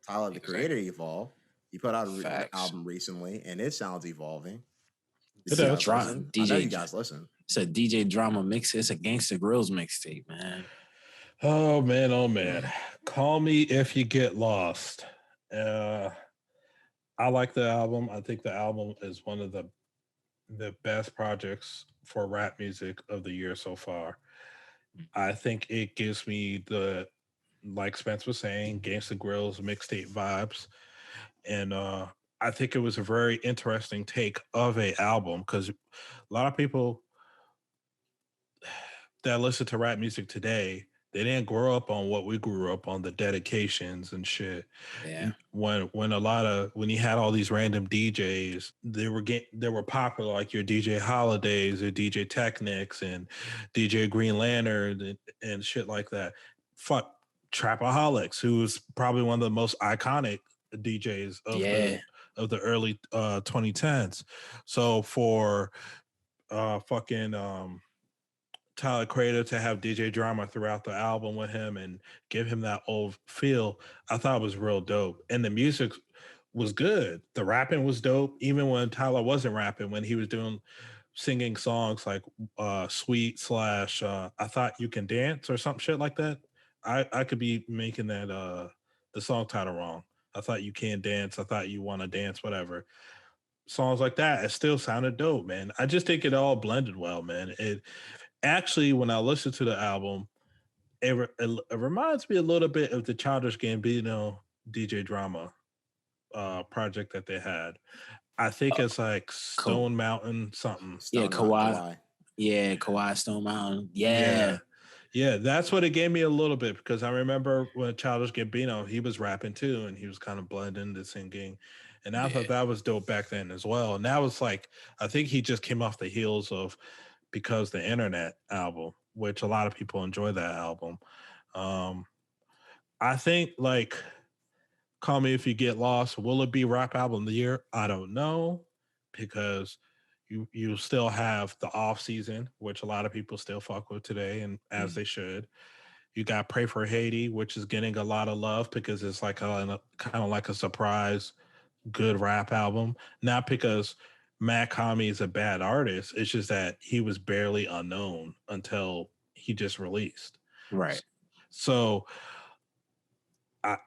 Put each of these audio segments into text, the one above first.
Tyler the Creator Exactly. evolve. He put out an Facts. album recently, and it sounds evolving. It You does. guys listen? I know you guys listen. It's a DJ Drama mix. It's a Gangsta Grills mixtape, man. Oh man. Call Me If You Get Lost. I like the album. I think the album is one of the best projects for rap music of the year so far. I think it gives me the, like Spence was saying, Gangsta Grills mixtape vibes. And I think it was a very interesting take of a album because a lot of people that listen to rap music today, they didn't grow up on what we grew up on, the dedications and shit. Yeah. When you had all these random DJs, they were popular, like your DJ Holidays or DJ Technics and DJ Green Lantern and shit like that. Fuck Trapaholics, who was probably one of the most iconic DJs of the early 2010s. So for Tyler Creator to have DJ Drama throughout the album with him and give him that old feel, I thought was real dope. And the music was good. The rapping was dope, even when Tyler wasn't rapping, when he was singing songs like Sweet / I Thought You Can Dance or some shit like that. I could be making that the song title wrong. I Thought You Can Dance. I Thought You Want to Dance, whatever. Songs like that, it still sounded dope, man. I just think it all blended well, man. It actually, when I listen to the album, it reminds me a little bit of the Childish Gambino DJ Drama project that they had. I think it's like Stone Mountain something. Kawhi. Yeah, Kawhi Stone Mountain. Yeah, that's what it gave me a little bit because I remember when Childish Gambino, he was rapping too, and he was kind of blending the singing. And I thought that was dope back then as well. And that was like, I think he just came off the heels of Because the Internet album, which a lot of people enjoy that album. I think like Call Me If You Get Lost, will it be rap album of the year? I don't know, because you still have the off season, which a lot of people still fuck with today, and as they should. You got Pray for Haiti, which is getting a lot of love because it's like kind of like a surprise good rap album. Not because Matt Kami is a bad artist. It's just that he was barely unknown until he just released. Right. So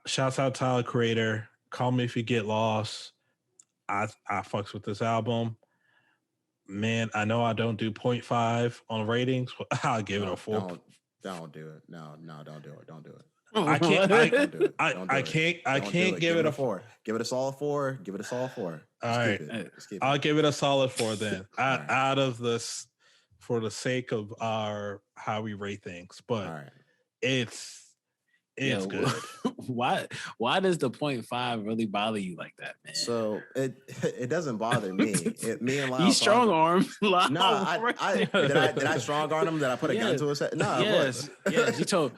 shouts out Tyler Creator. Call Me If You Get Lost. I fucks with this album. Man, I know I don't do 0.5 on ratings. I'll give it a 4. Don't do it. No, don't do it. Don't do it. I can't. I can't give it a 4. Give it a solid 4. Give it a solid 4. All right. I'll give it a solid 4 then. Out of this, for the sake of how we rate things, but it's good. Why does the 0.5 really bother you like that, man? So it doesn't bother me. Me and Lyle. You strong arm. No, did I strong arm him? Did I put a gun to his head? No. Yes. You told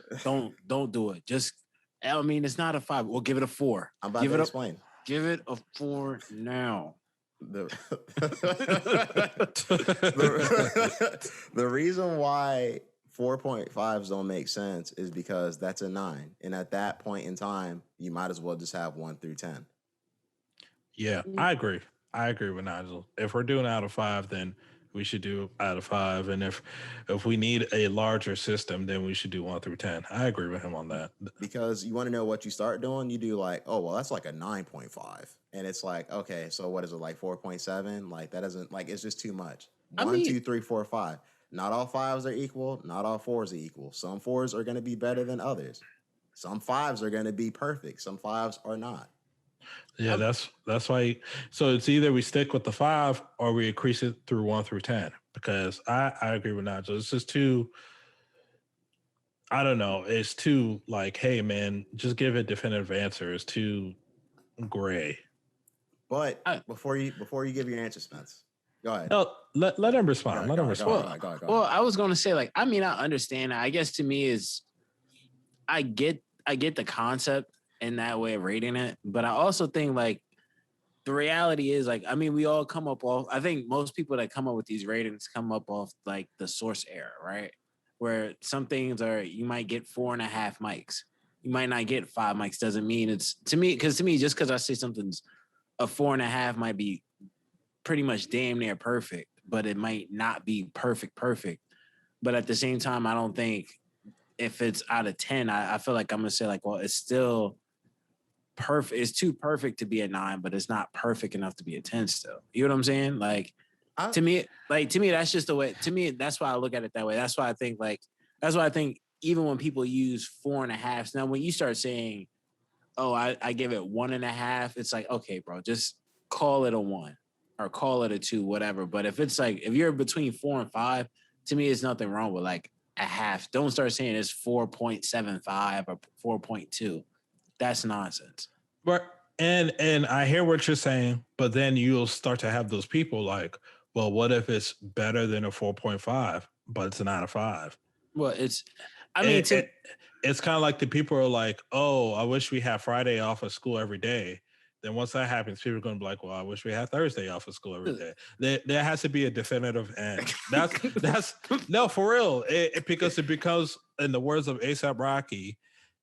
don't do it. Just, I mean, it's not a 5. We'll give it a 4. I'm about to explain. Give it a 4 now. The reason why 4.5s don't make sense is because that's a 9. And at that point in time, you might as well just have 1 through 10. Yeah, I agree. I agree with Nigel. If we're doing out of 5, then we should do out of 5. And if we need a larger system, then we should do 1 through 10. I agree with him on that. Because you want to know what you start doing, you do like, oh, well, that's like a 9.5. And it's like, okay, so what is it, like 4.7? Like that doesn't, like, it's just too much. 1, 2, 3, 4, 5. Not all 5s are equal. Not all 4s are equal. Some 4s are going to be better than others. Some 5s are going to be perfect. Some 5s are not. Yeah, that's why. So it's either we stick with the 5 or we increase it through 1 through 10. Because I agree with Nigel. It's just too. I don't know. It's too like, hey man, just give a definitive answer. It's too gray. But before you give your answer, Spence. Go ahead. No, let him respond. Let him respond. Go ahead. Well, I was going to say, like, I mean, I understand. I guess to me is, I get the concept in that way of rating it, but I also think like the reality is like, I mean, we all come up off. I think most people that come up with these ratings come up off like the source error, right? Where some things are, you might get 4.5 mics, you might not get 5 mics doesn't mean it's to me just because I say something's a 4.5 might be pretty much damn near perfect, but it might not be perfect. But at the same time, I don't think if it's out of 10, I feel like I'm gonna say like, well, it's still perfect. It's too perfect to be a 9, but it's not perfect enough to be a 10 still. You know what I'm saying? Like to me, that's just the way. To me, that's why I look at it that way. That's why I think even when people use 4.5s, now when you start saying, "Oh, I give it 1.5," it's like, okay, bro, just call it a 1 or call it a 2, whatever. But if it's like if you're between 4 and 5, to me, it's nothing wrong with like a half. Don't start saying it's 4.75 or 4.2. That's nonsense. But and I hear what you're saying, but then you'll start to have those people like, well, what if it's better than a 4.5, but it's not a 5? Well, I mean, it's kind of like the people are like, oh, I wish we had Friday off of school every day. Then once that happens, people are going to be like, well, I wish we had Thursday off of school every day. There has to be a definitive end. That's no, for real. Because it becomes, in the words of A$AP Rocky,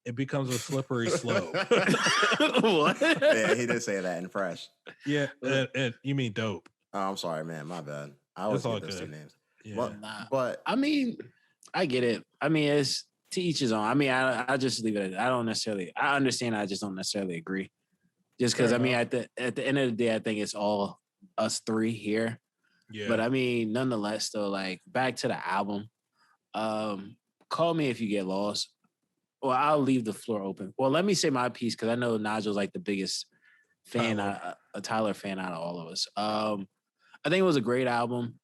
it becomes a slippery slope. What? Yeah, he did say that in Fresh. Yeah, and you mean Dope. Oh, I'm sorry, man. My bad. I always get those 2 names. Yeah. But I mean, I get it. I mean, it's to each his own. I mean, I just leave it. I don't necessarily. I understand. I just don't necessarily agree. Just because I mean, at the end of the day, I think it's all us 3 here. Yeah. But I mean, nonetheless, though, like back to the album. Call Me If You Get Lost. Well, I'll leave the floor open. Well, let me say my piece because I know Nigel's like the biggest fan, a Tyler fan out of all of us. I think it was a great album.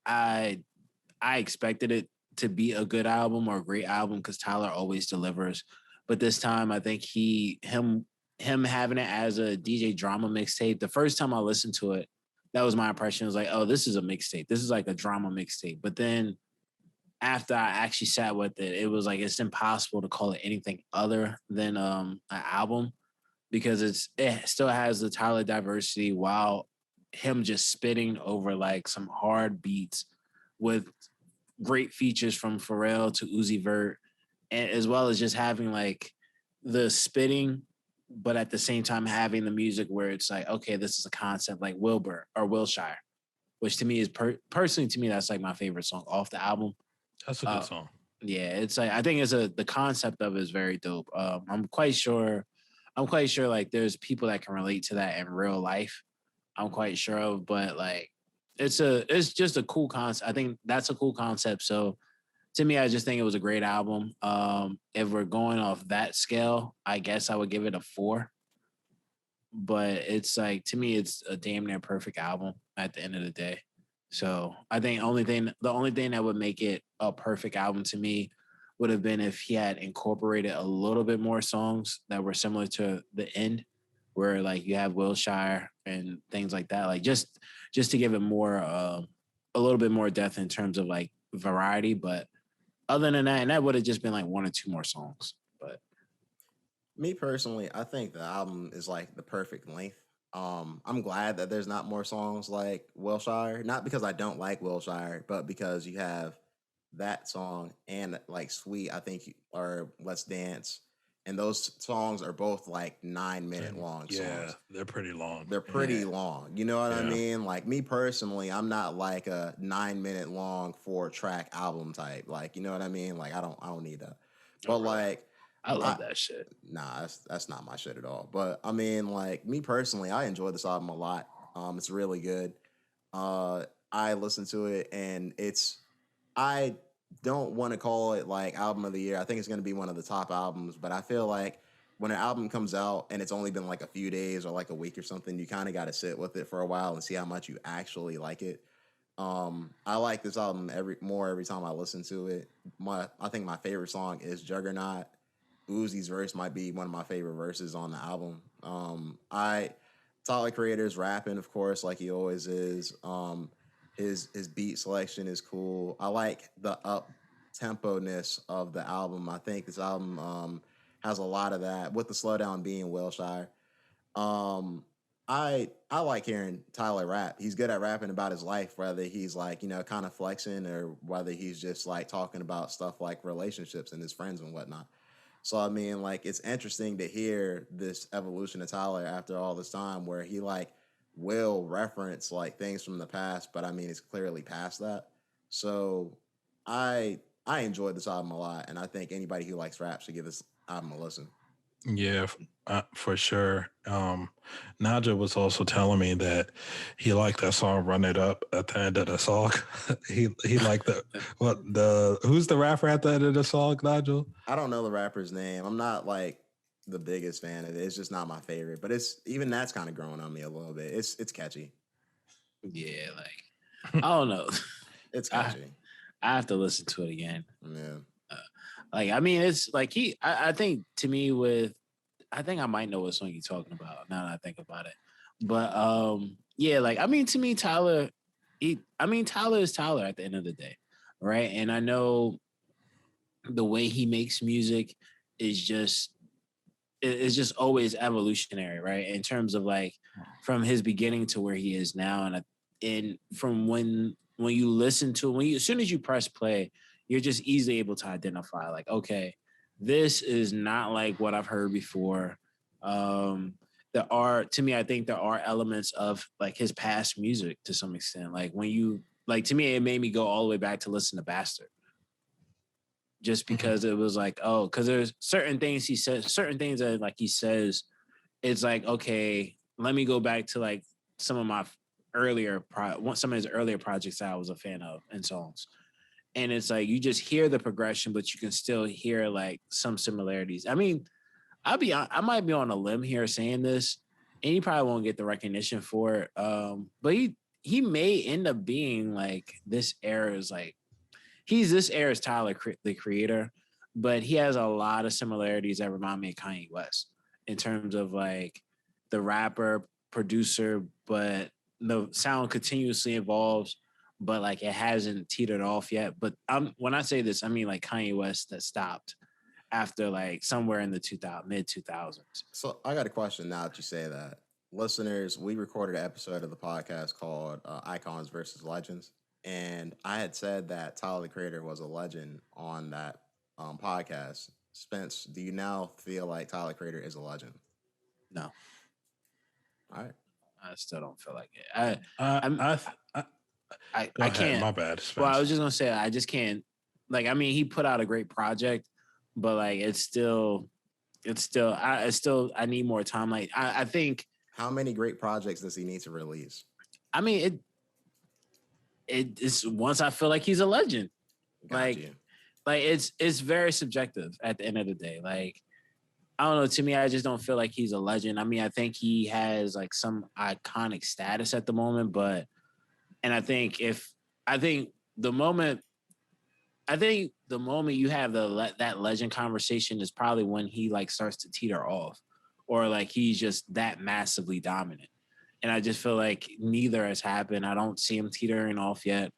I expected it to be a good album or a great album because Tyler always delivers. But this time, I think him having it as a DJ drama mixtape. The first time I listened to it, that was my impression. It was like, oh, this is a mixtape. This is like a drama mixtape. But then after I actually sat with it, it was like it's impossible to call it anything other than an album because it still has the Tyler diversity while him just spitting over like some hard beats with great features from Pharrell to Uzi Vert, and as well as just having like the spitting, but at the same time having the music where it's like, okay, this is a concept like Wilbur or Wilshire, which to me is personally to me that's like my favorite song off the album. That's a good song. Yeah, it's like I think the concept of it is very dope. I'm quite sure like there's people that can relate to that in real life. I'm quite sure of, but like it's just a cool concept. I think that's a cool concept. So to me, I just think it was a great album. If we're going off that scale, I guess I would give it a 4. But it's like to me, it's a damn near perfect album at the end of the day. So I think the only thing that would make it a perfect album to me would have been if he had incorporated a little bit more songs that were similar to the end, where like you have Wilshire and things like that, like just to give it more a little bit more depth in terms of like variety. But other than that, and that would have just been like 1 or 2 more songs. But me personally, I think the album is like the perfect length. I'm glad that there's not more songs like Wilshire. Not because I don't like Wilshire, but because you have that song and like Sweet, I think, or Let's Dance. And those songs are both like 9-minute long songs. Yeah, they're pretty long. They're pretty long. You know what I mean? Like me personally, I'm not like a 9-minute long 4-track album type. Like, you know what I mean? Like I don't need that. But like I love that shit. Nah, that's not my shit at all. But I mean, like me personally, I enjoy this album a lot. It's really good. I listened to it and I don't want to call it like album of the year. I think it's going to be one of the top albums, but I feel like when an album comes out and it's only been like a few days or like a week or something, you kind of got to sit with it for a while and see how much you actually like it. I like this album every time I listen to it. I think my favorite song is Juggernaut. Uzi's verse might be one of my favorite verses on the album. Tyler Creator's rapping, of course, like he always is. His beat selection is cool. I like the up tempo-ness of the album. I think this album has a lot of that, with the slowdown being Wilshire. I like hearing Tyler rap. He's good at rapping about his life, whether he's like, you know, kind of flexing or whether he's just like talking about stuff like relationships and his friends and whatnot. So I mean, like, it's interesting to hear this evolution of Tyler after all this time, where he like will reference like things from the past, but I mean, it's clearly past that. So I I enjoyed this album a lot, and I think anybody who likes rap should give this album a listen. Yeah, for sure. Naja was also telling me that he liked that song "Run It Up" at the end of the song. He liked the who's the rapper at the end of the song, Nigel? I don't know the rapper's name. I'm not like the biggest fan of it. It's just not my favorite. But it's even that's kind of growing on me a little bit. It's catchy. Yeah, like I don't know. It's I catchy. I have to listen to it again. Yeah. Like I mean, it's like I think to me with I think I might know what song you're talking about now that I think about it. But yeah, like I mean to me, Tyler, Tyler is Tyler at the end of the day. Right. And I know the way he makes music is it's just always evolutionary, right? In terms of like from his beginning to where he is now, and from when you listen to it, as soon as you press play, you're just easily able to identify like, okay, this is not like what I've heard before. There are to me, I think there are elements of like his past music to some extent. Like when you like to me, it made me go all the way back to listen to Bastard just because it was like, oh, because there's certain things he says, certain things that like he says, it's like, okay, let me go back to like some of my some of his earlier projects that I was a fan of and songs. And it's like you just hear the progression, but you can still hear like some similarities. I mean, I might be on a limb here saying this, and he probably won't get the recognition for it. But he may end up being like this era's like he's this era's Tyler, the creator, but he has a lot of similarities that remind me of Kanye West in terms of like the rapper, producer, but the sound continuously evolves, but like it hasn't teetered off yet. But when I say this, I mean like Kanye West that stopped after like somewhere in the mid 2000s. So I got a question now that you say that. Listeners, we recorded an episode of the podcast called Icons versus Legends. And I had said that Tyler the Creator was a legend on that podcast. Spence, do you now feel like Tyler the Creator is a legend? No. All right. I still don't feel like it. I can't. My bad. Spence. Well, I was just gonna say I just can't. Like, I mean, he put out a great project, but like, I need more time. Like, I think. How many great projects does he need to release? I mean, it's once I feel like he's a legend. Like it's very subjective at the end of the day. Like, I don't know. To me, I just don't feel like he's a legend. I mean, I think he has like some iconic status at the moment, and I think the moment you have that legend conversation is probably when he like starts to teeter off, or like he's just that massively dominant. And I just feel like neither has happened. I don't see him teetering off yet.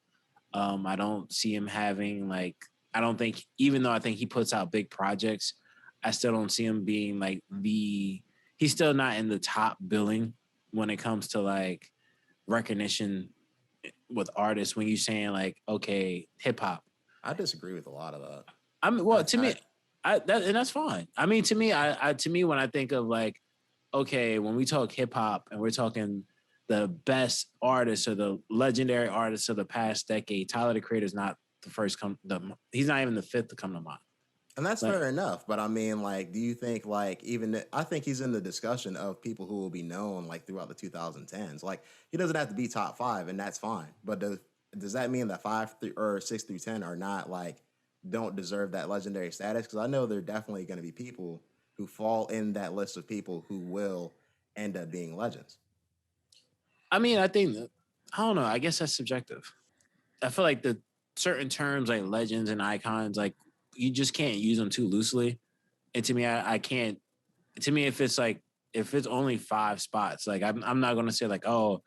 I don't see him having like. I don't think, even though I think he puts out big projects, I still don't see him being like he's still not in the top billing when it comes to like recognition with artists. When you're saying like, okay, hip hop. I disagree with a lot of that. I mean, well, to me, and that's fine. I mean, to me, when I think of like, okay, when we talk hip hop and we're talking the best artists or the legendary artists of the past decade, Tyler the Creator is not the first he's not even the fifth to come to mind. And that's fair enough. But I mean, like, do you think like I think he's in the discussion of people who will be known like throughout the 2010s. Like, he doesn't have to be top 5, and that's fine. But does that mean that 5 or 6 through 10 are not like don't deserve that legendary status? Because I know there are definitely going to be people who fall in that list of people who will end up being legends. I mean, I think I don't know. I guess that's subjective. I feel like the certain terms like legends and icons, like you just can't use them too loosely. And to me, I can't. To me, if it's only 5 spots, like I'm not gonna say like, oh,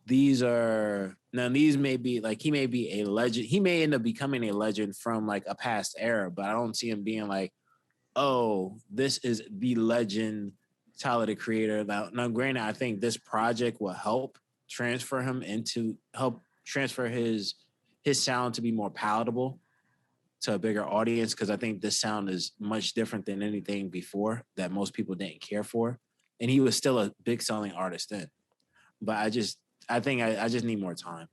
these may be like he may be a legend. He may end up becoming a legend from like a past era, but I don't see him being like, oh, this is the legend Tyler the Creator. Now, granted, I think this project will help transfer his sound to be more palatable to a bigger audience because I think this sound is much different than anything before that most people didn't care for. And he was still a big selling artist then. But I just need more time.